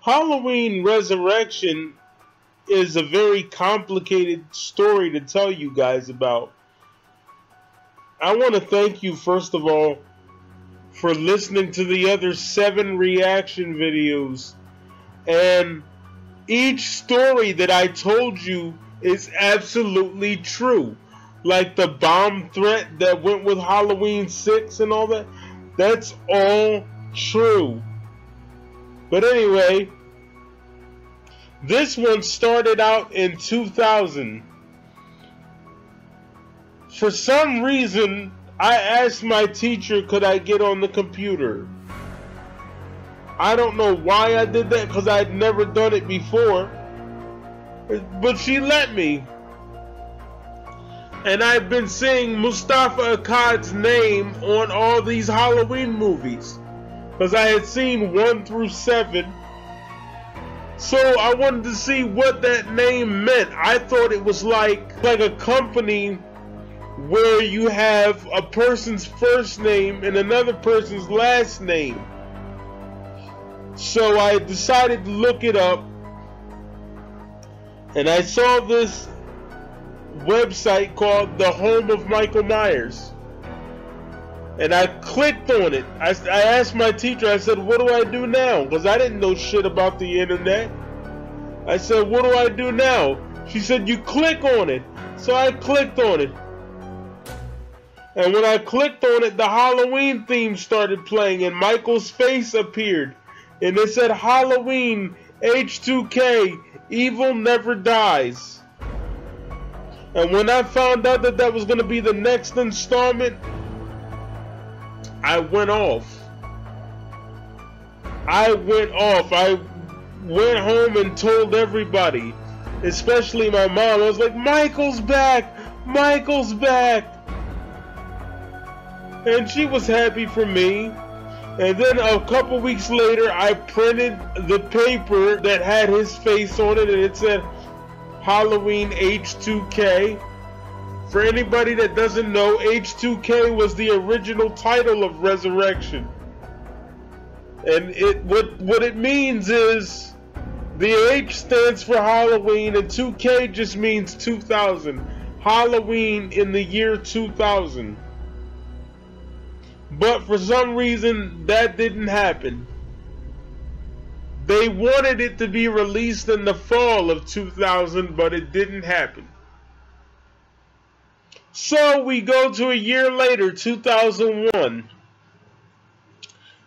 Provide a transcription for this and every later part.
Halloween Resurrection is a very complicated story to tell you guys about. I want to thank you, first of all, for listening to the other 7 reaction videos. And each story that I told you is absolutely true. Like the bomb threat that went with Halloween 6 and all that. That's all true. But anyway, this one started out in 2000. For some reason, I asked my teacher, could I get on the computer? I don't know why I did that, because I'd never done it before. But she let me. And I've been seeing Mustafa Akkad's name on all these Halloween movies, because I had seen 1 through 7. So I wanted to see what that name meant. I thought it was like a company where you have a person's first name and another person's last name. So I decided to look it up, and I saw this website called The Home of Michael Myers, and I clicked on it. I asked my teacher, I said, what do I do now? Because I didn't know shit about the internet. I said, what do I do now? She said, you click on it. So I clicked on it, and when I clicked on it, the Halloween theme started playing and Michael's face appeared, and it said Halloween H2K, Evil Never Dies. And when I found out that that was going to be the next installment, I went off. I went home and told everybody, especially my mom. I was like, Michael's back! Michael's back! And she was happy for me. And then a couple weeks later, I printed the paper that had his face on it, and it said Halloween H2K. For anybody that doesn't know, H2K was the original title of Resurrection. And what it means is the H stands for Halloween and 2K just means 2000. Halloween in the year 2000. But for some reason that didn't happen. They wanted it to be released in the fall of 2000, but it didn't happen. So we go to a year later, 2001,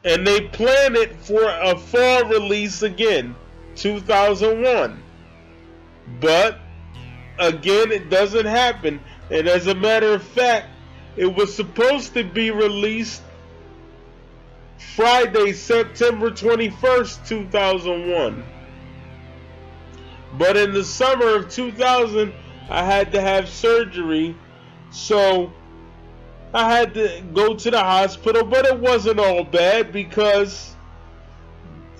and they plan it for a fall release again, 2001. But again, it doesn't happen. And as a matter of fact, it was supposed to be released Friday, September 21st, 2001. But in the summer of 2000, I had to have surgery, so I had to go to the hospital. But it wasn't all bad, because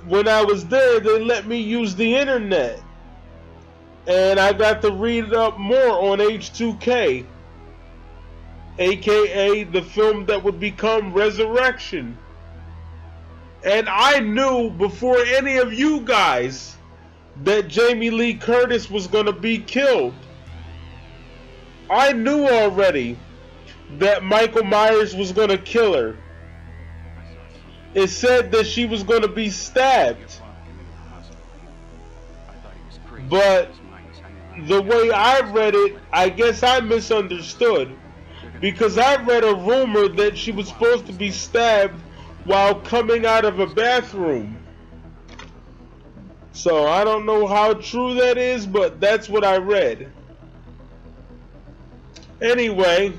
when I was there, they let me use the internet, and I got to read up more on H2K, aka the film that would become Resurrection. And I knew before any of you guys that Jamie Lee Curtis was going to be killed. I knew already that Michael Myers was going to kill her. It said that she was going to be stabbed. But the way I read it, I guess I misunderstood. Because I read a rumor that she was supposed to be stabbed while coming out of a bathroom. So I don't know how true that is, but that's what I read. Anyway,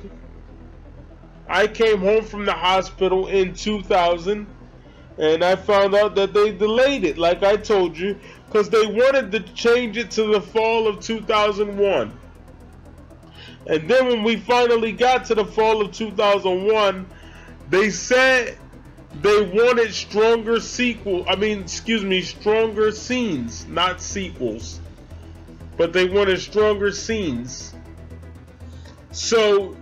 I came home from the hospital in 2000, and I found out that they delayed it, like I told you, because they wanted to change it to the fall of 2001. And then when we finally got to the fall of 2001, they said they wanted stronger stronger scenes, not sequels. But they wanted stronger scenes. So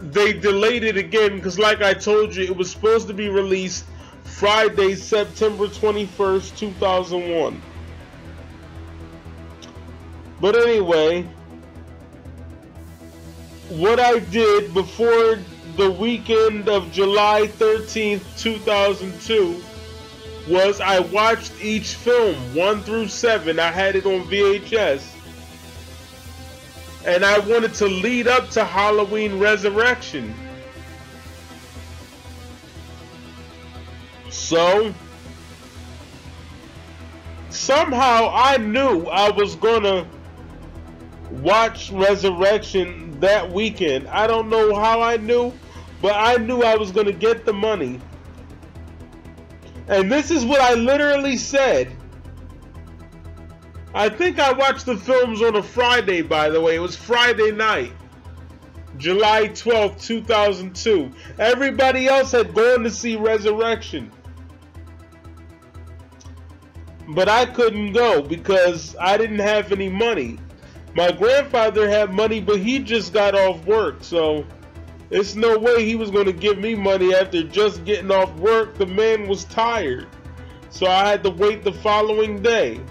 they delayed it again, because like I told you, it was supposed to be released Friday, September 21st, 2001. But anyway, what I did before the weekend of July 13th, 2002 was I watched each film 1 through 7. I had it on VHS. And I wanted to lead up to Halloween Resurrection. So somehow I knew I was gonna watch Resurrection that weekend. I don't know how I knew, but I knew I was gonna get the money. And this is what I literally said. I think I watched the films on a Friday, by the way. It was Friday night, July 12th, 2002. Everybody else had gone to see Resurrection. But I couldn't go because I didn't have any money. My grandfather had money, but he just got off work, so it's no way he was going to give me money after just getting off work. The man was tired, so I had to wait the following day.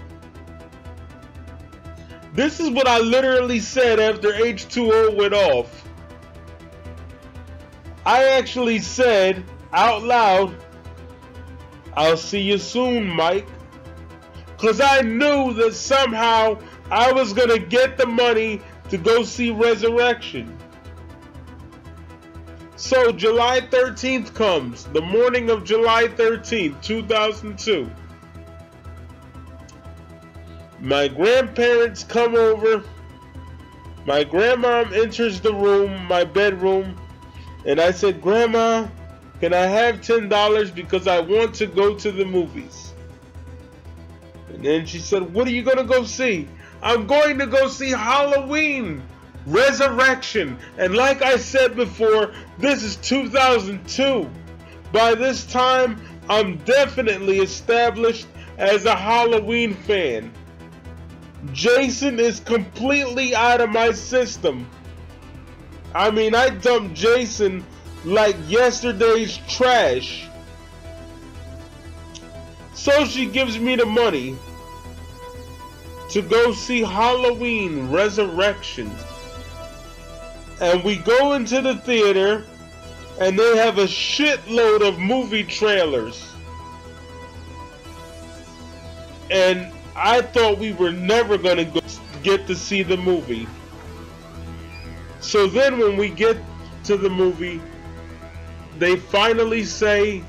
This is what I literally said after H2O went off. I actually said out loud, "I'll see you soon, Mike." Because I knew that somehow I was going to get the money to go see Resurrection. So July 13th comes, the morning of July 13th, 2002. My grandparents come over. My grandmom enters the room, my bedroom, and I said, "Grandma, can I have $10 because I want to go to the movies?" And then she said, "What are you going to go see?" "I'm going to go see Halloween Resurrection." And like I said before, this is 2002. By this time, I'm definitely established as a Halloween fan. Jason is completely out of my system. I mean, I dumped Jason like yesterday's trash. So she gives me the money to go see Halloween Resurrection. And we go into the theater, and they have a shitload of movie trailers. And I thought we were never going to get to see the movie. So then when we get to the movie, they finally say,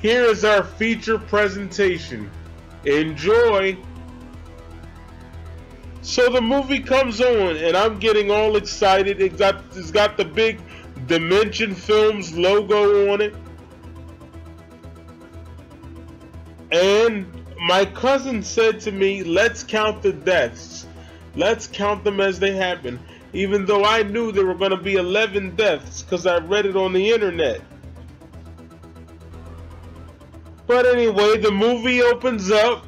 "Here is our feature presentation. Enjoy." So the movie comes on, and I'm getting all excited. It's got the big Dimension Films logo on it. And my cousin said to me, "Let's count the deaths. Let's count them as they happen." Even though I knew there were going to be 11 deaths because I read it on the internet. But anyway, the movie opens up,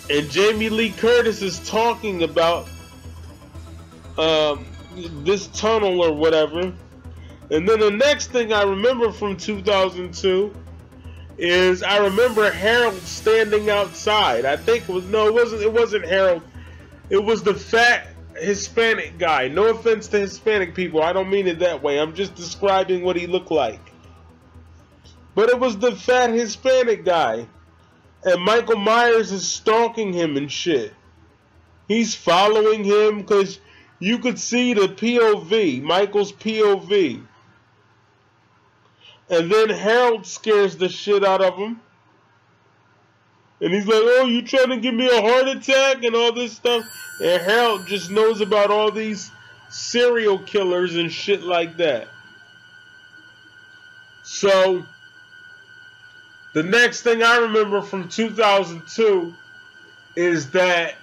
and Jamie Lee Curtis is talking about this tunnel or whatever. And then the next thing I remember from 2002 is I remember Harold standing outside. I think it was, no, it wasn't Harold. It was the fat Hispanic guy. No offense to Hispanic people, I don't mean it that way. I'm just describing what he looked like. But it was the fat Hispanic guy. And Michael Myers is stalking him and shit. He's following him because you could see the POV, Michael's POV. And then Harold scares the shit out of him. And he's like, "Oh, you trying to give me a heart attack?" and all this stuff. And Harold just knows about all these serial killers and shit like that. So the next thing I remember from 2002 is that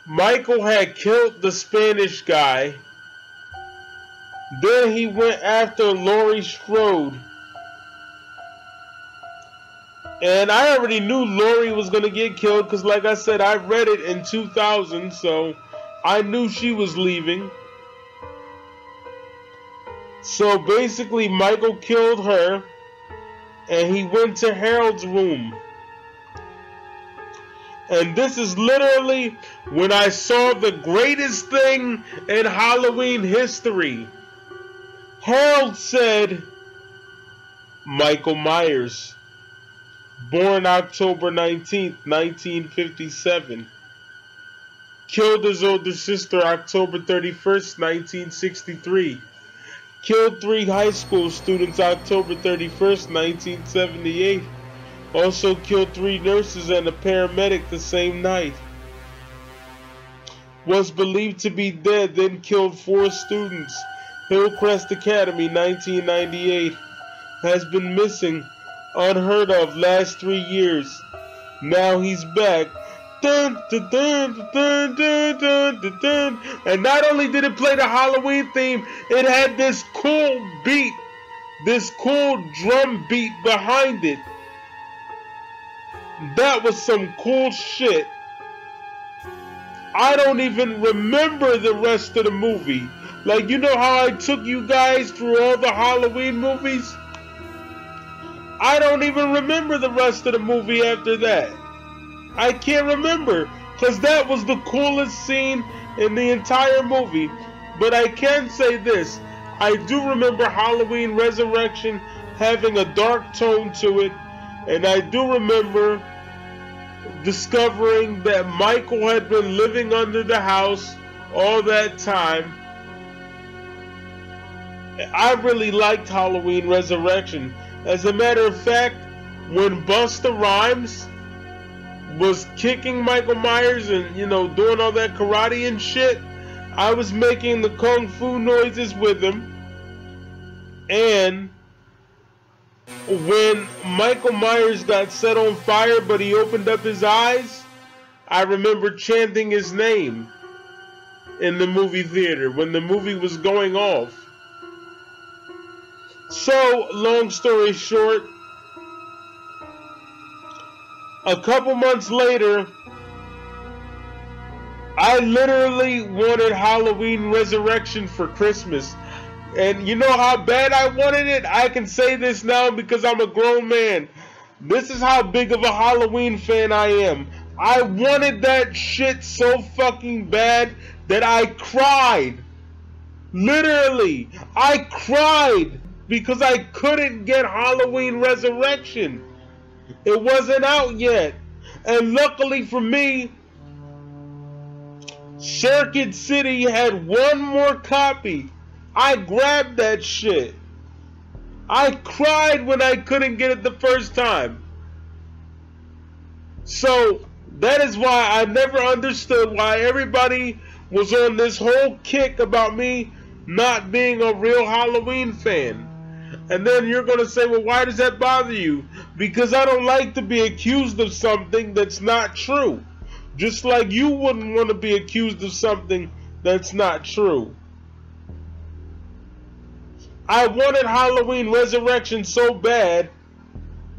Michael had killed the Spanish guy. Then he went after Laurie Strode. And I already knew Laurie was going to get killed because, like I said, I read it in 2000, so I knew she was leaving. So basically, Michael killed her, and he went to Harold's room. And this is literally when I saw the greatest thing in Halloween history. Harold said, Michael Myers, born October 19th, 1957. Killed his older sister October 31st, 1963. Killed 3 high school students October 31st, 1978. Also killed 3 nurses and a paramedic the same night. Was believed to be dead, then killed 4 students. Hillcrest Academy, 1998. Has been missing, unheard of, last 3 years. Now he's back. Dun, dun, dun, dun, dun, dun, dun, dun. And not only did it play the Halloween theme, it had this cool beat, this cool drum beat behind it. That was some cool shit. I don't even remember the rest of the movie. Like, you know how I took you guys through all the Halloween movies? I don't even remember the rest of the movie after that. I can't remember, because that was the coolest scene in the entire movie. But I can say this, I do remember Halloween Resurrection having a dark tone to it, and I do remember discovering that Michael had been living under the house all that time. I really liked Halloween Resurrection. As a matter of fact, when Busta Rhymes was kicking Michael Myers and, you know, doing all that karate and shit, I was making the kung fu noises with him. And when Michael Myers got set on fire but he opened up his eyes, I remember chanting his name in the movie theater when the movie was going off. So, long story short, a couple months later, I literally wanted Halloween Resurrection for Christmas. And you know how bad I wanted it? I can say this now because I'm a grown man. This is how big of a Halloween fan I am. I wanted that shit so fucking bad that I cried. Literally, I cried because I couldn't get Halloween Resurrection. It wasn't out yet. And luckily for me, Circuit City had one more copy. I grabbed that shit. I cried when I couldn't get it the first time. So that is why I never understood why everybody was on this whole kick about me not being a real Halloween fan. And then you're going to say, well, why does that bother you? Because I don't like to be accused of something that's not true. Just like you wouldn't want to be accused of something that's not true. I wanted Halloween Resurrection so bad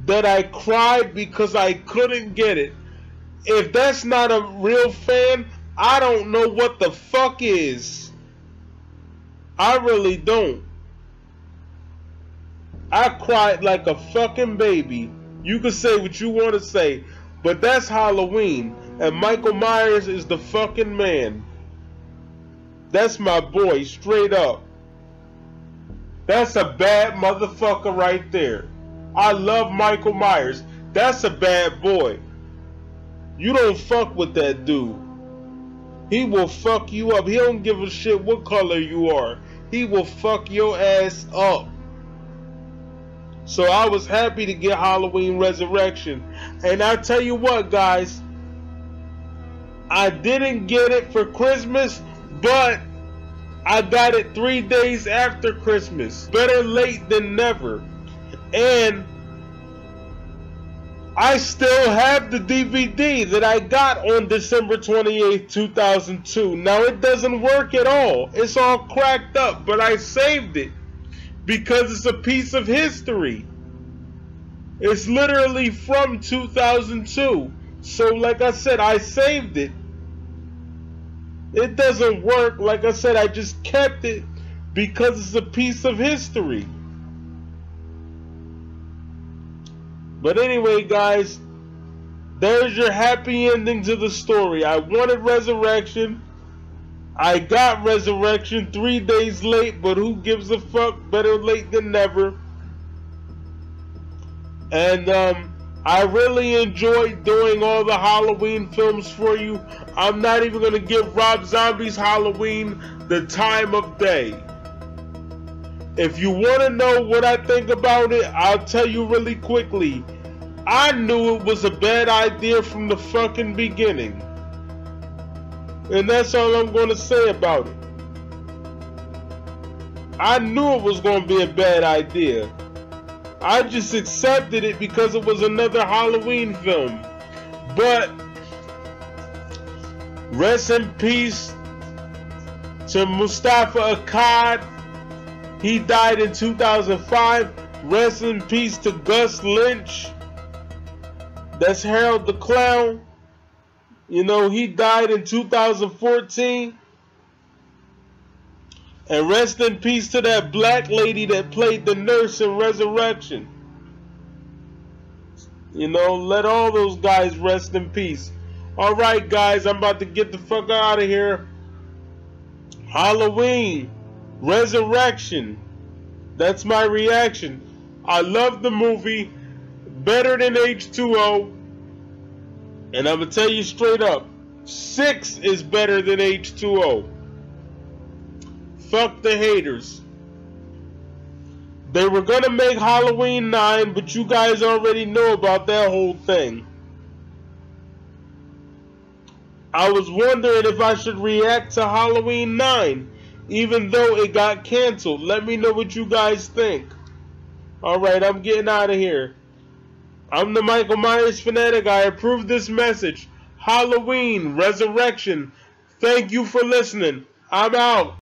that I cried because I couldn't get it. If that's not a real fan, I don't know what the fuck is. I really don't. I cried like a fucking baby. You can say what you want to say, but that's Halloween, and Michael Myers is the fucking man. That's my boy, straight up. That's a bad motherfucker right there. I love Michael Myers. That's a bad boy. You don't fuck with that dude. He will fuck you up. He don't give a shit what color you are. He will fuck your ass up. So I was happy to get Halloween Resurrection. And I tell you what, guys, I didn't get it for Christmas, but I got it 3 days after Christmas. Better late than never. And I still have the DVD that I got on December 28th, 2002. Now it doesn't work at all. It's all cracked up, but I saved it because it's a piece of history. It's literally from 2002. So like I said, I saved it. It doesn't work. Like I said, I just kept it because it's a piece of history. But anyway, guys, There's your happy ending to the story. I wanted Resurrection. I got Resurrection 3 days late, but who gives a fuck? Better late than never. And I really enjoyed doing all the Halloween films for you. I'm not even going to give Rob Zombie's Halloween the time of day. If you want to know what I think about it, I'll tell you really quickly. I knew it was a bad idea from the fucking beginning. And that's all I'm going to say about it. I knew it was going to be a bad idea. I just accepted it because it was another Halloween film. But rest in peace to Mustafa Akkad. He died in 2005. Rest in peace to Gus Lynch. That's Harold the Clown. You know, he died in 2014. And rest in peace to that black lady that played the nurse in Resurrection. You know, let all those guys rest in peace. Alright guys, I'm about to get the fuck out of here. Halloween, Resurrection. That's my reaction. I love the movie. Better than H2O. And I'm going to tell you straight up. 6 is better than H2O. Fuck the haters. They were gonna make Halloween 9, but you guys already know about that whole thing. I was wondering if I should react to Halloween 9, even though it got canceled. Let me know what you guys think. Alright, I'm getting out of here. I'm the Michael Myers fanatic. I approve this message. Halloween, Resurrection. Thank you for listening. I'm out.